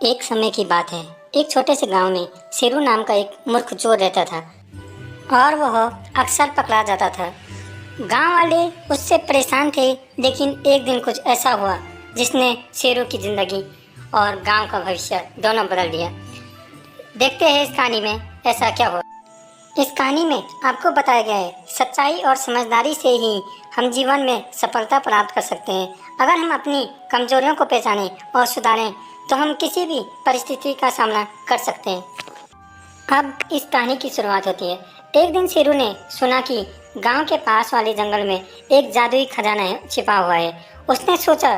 एक समय की बात है। एक छोटे से गांव में शेरू नाम का एक मूर्ख चोर रहता था और वह अक्सर पकड़ा जाता था। गांव वाले उससे परेशान थे, लेकिन एक दिन कुछ ऐसा हुआ जिसने शेरू की जिंदगी और गांव का भविष्य दोनों बदल दिया। देखते हैं इस कहानी में ऐसा क्या हुआ। इस कहानी में आपको बताया गया है सच्चाई और समझदारी से ही हम जीवन में सफलता प्राप्त कर सकते हैं। अगर हम अपनी कमजोरियों को पहचानें और सुधारें तो हम किसी भी परिस्थिति का सामना कर सकते हैं। अब इस कहानी की शुरुआत होती है। एक दिन शेरू ने सुना कि गांव के पास वाले जंगल में एक जादुई खजाना छिपा हुआ है। उसने सोचा,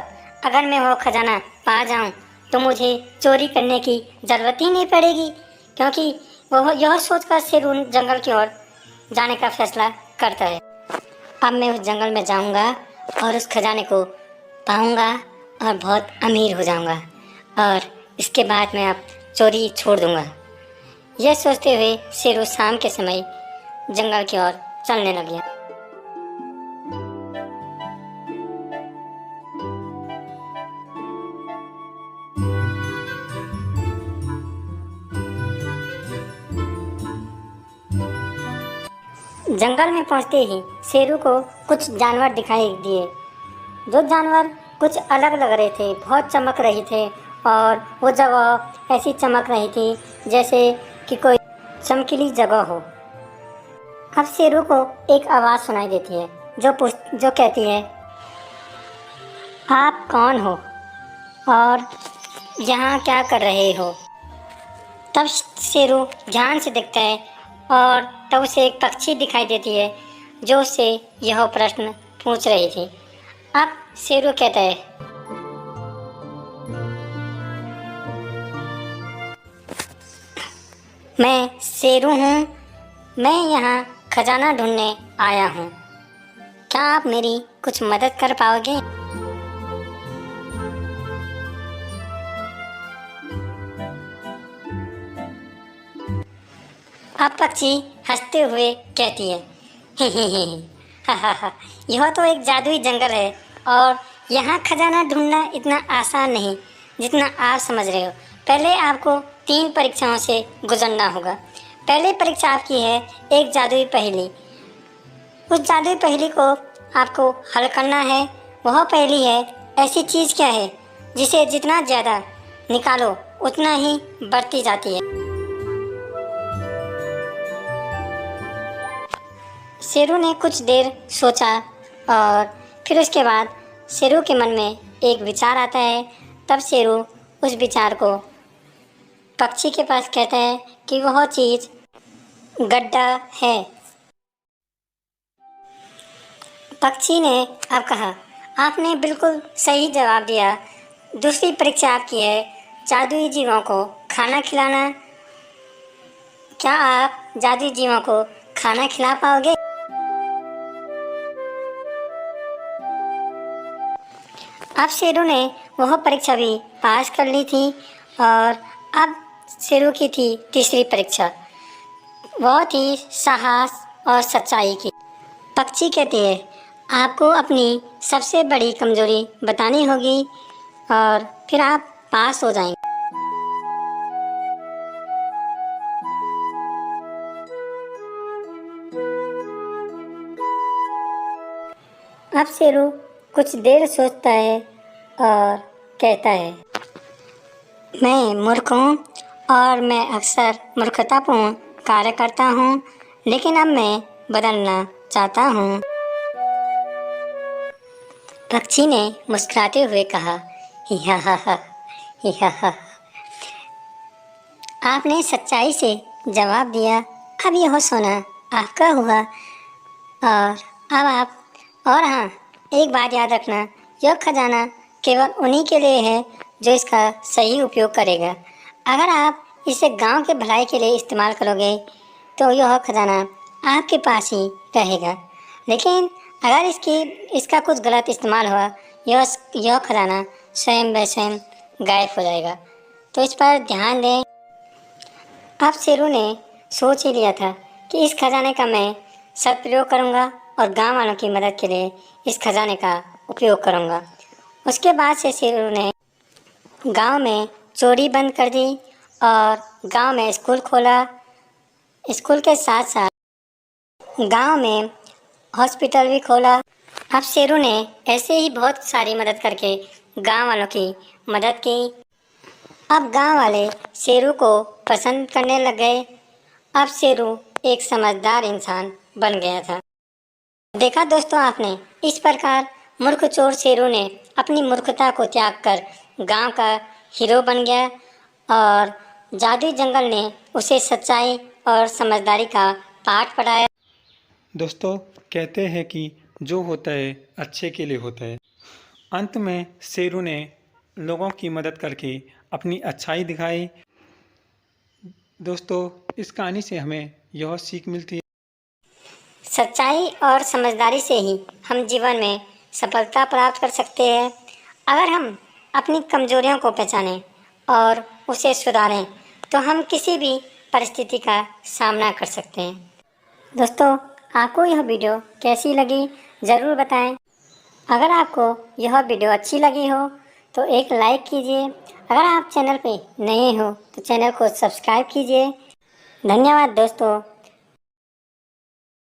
अगर मैं वो खजाना पा जाऊं तो मुझे चोरी करने की ज़रूरत ही नहीं पड़ेगी, क्योंकि वह यह सोचकर शेरू जंगल की ओर जाने का फैसला करता है। अब मैं उस जंगल में जाऊंगा और उस खजाने को पाऊंगा और बहुत अमीर हो जाऊंगा, और इसके बाद मैं अब चोरी छोड़ दूंगा। यह सोचते हुए शेरू शाम के समय जंगल की ओर चलने लग गया। जंगल में पहुंचते ही शेरू को कुछ जानवर दिखाई दिए। जो जानवर कुछ अलग लग रहे थे, बहुत चमक रही थे, और वो जगह ऐसी चमक रही थी जैसे कि कोई चमकीली जगह हो। अब शेरू को एक आवाज़ सुनाई देती है जो कहती है, आप कौन हो और यहाँ क्या कर रहे हो। तब शेरू ध्यान से देखता है और तब उसे एक पक्षी दिखाई देती है जो उससे यह प्रश्न पूछ रही थी। अब शेरू कहता है, मैं शेरू हूँ, मैं यहाँ खजाना ढूंढने आया हूँ। क्या आप मेरी कुछ मदद कर पाओगे। अब पक्षी हंसते हुए कहती है, हे हे हे हा हा हा, यह तो एक जादुई जंगल है और यहाँ खजाना ढूंढना इतना आसान नहीं जितना आप समझ रहे हो। पहले आपको 3 परीक्षाओं से गुजरना होगा। पहली परीक्षा आपकी है एक जादुई पहेली। उस जादुई पहेली को आपको हल करना है। वह पहेली है, ऐसी चीज़ क्या है जिसे जितना ज़्यादा निकालो उतना ही बढ़ती जाती है। शेरू ने कुछ देर सोचा और फिर उसके बाद शेरू के मन में एक विचार आता है। तब शेरू उस विचार को पक्षी के पास कहता है कि वह चीज़ गड्ढा है। पक्षी ने अब कहा, आपने बिल्कुल सही जवाब दिया। दूसरी परीक्षा आपकी है जादुई जीवों को खाना खिलाना। क्या आप जादुई जीवों को खाना खिला पाओगे। अब शेरू ने वह परीक्षा भी पास कर ली थी और अब शेरू की थी तीसरी परीक्षा। वह थी साहस और सच्चाई की। पक्षी कहती है, आपको अपनी सबसे बड़ी कमजोरी बतानी होगी और फिर आप पास हो जाएंगे। अब शेरू कुछ देर सोचता है और कहता है, मैं मूर्ख हूँ और मैं अक्सर मूर्खतापूर्ण कार्य करता हूँ, लेकिन अब मैं बदलना चाहता हूँ। पक्षी ने मुस्कुराते हुए कहा, हा हा हा हा हा। आपने सच्चाई से जवाब दिया। अब यह सोना आपका हुआ और अब आप, और हाँ, एक बात याद रखना, यह खजाना केवल उन्हीं के लिए है जो इसका सही उपयोग करेगा। अगर आप इसे गांव के भलाई के लिए इस्तेमाल करोगे तो यह खजाना आपके पास ही रहेगा, लेकिन अगर इसका कुछ गलत इस्तेमाल हुआ, यह खजाना स्वयं ब स्वयं गायब हो जाएगा। तो इस पर ध्यान दें। अब शेरू ने सोच ही लिया था कि इस खजाने का मैं सदुपयोग करूँगा और गांव वालों की मदद के लिए इस खजाने का उपयोग करूँगा। उसके बाद से शेरू ने गांव में चोरी बंद कर दी और गांव में स्कूल खोला। स्कूल के साथ साथ गांव में हॉस्पिटल भी खोला। अब शेरू ने ऐसे ही बहुत सारी मदद करके गांव वालों की मदद की। अब गांव वाले शेरू को पसंद करने लग गए। अब शेरू एक समझदार इंसान बन गया था। देखा दोस्तों आपने, इस प्रकार मूर्ख चोर शेरू ने अपनी मूर्खता को त्याग कर गांव का हीरो बन गया और जादुई जंगल ने उसे सच्चाई और समझदारी का पाठ पढ़ाया। दोस्तों, कहते हैं कि जो होता है अच्छे के लिए होता है। अंत में शेरू ने लोगों की मदद करके अपनी अच्छाई दिखाई। दोस्तों, इस कहानी से हमें यह सीख मिलती है, सच्चाई और समझदारी से ही हम जीवन में सफलता प्राप्त कर सकते हैं। अगर हम अपनी कमजोरियों को पहचानें और उसे सुधारें तो हम किसी भी परिस्थिति का सामना कर सकते हैं। दोस्तों, आपको यह वीडियो कैसी लगी ज़रूर बताएं। अगर आपको यह वीडियो अच्छी लगी हो तो एक लाइक कीजिए। अगर आप चैनल पे नए हो तो चैनल को सब्सक्राइब कीजिए। धन्यवाद दोस्तों।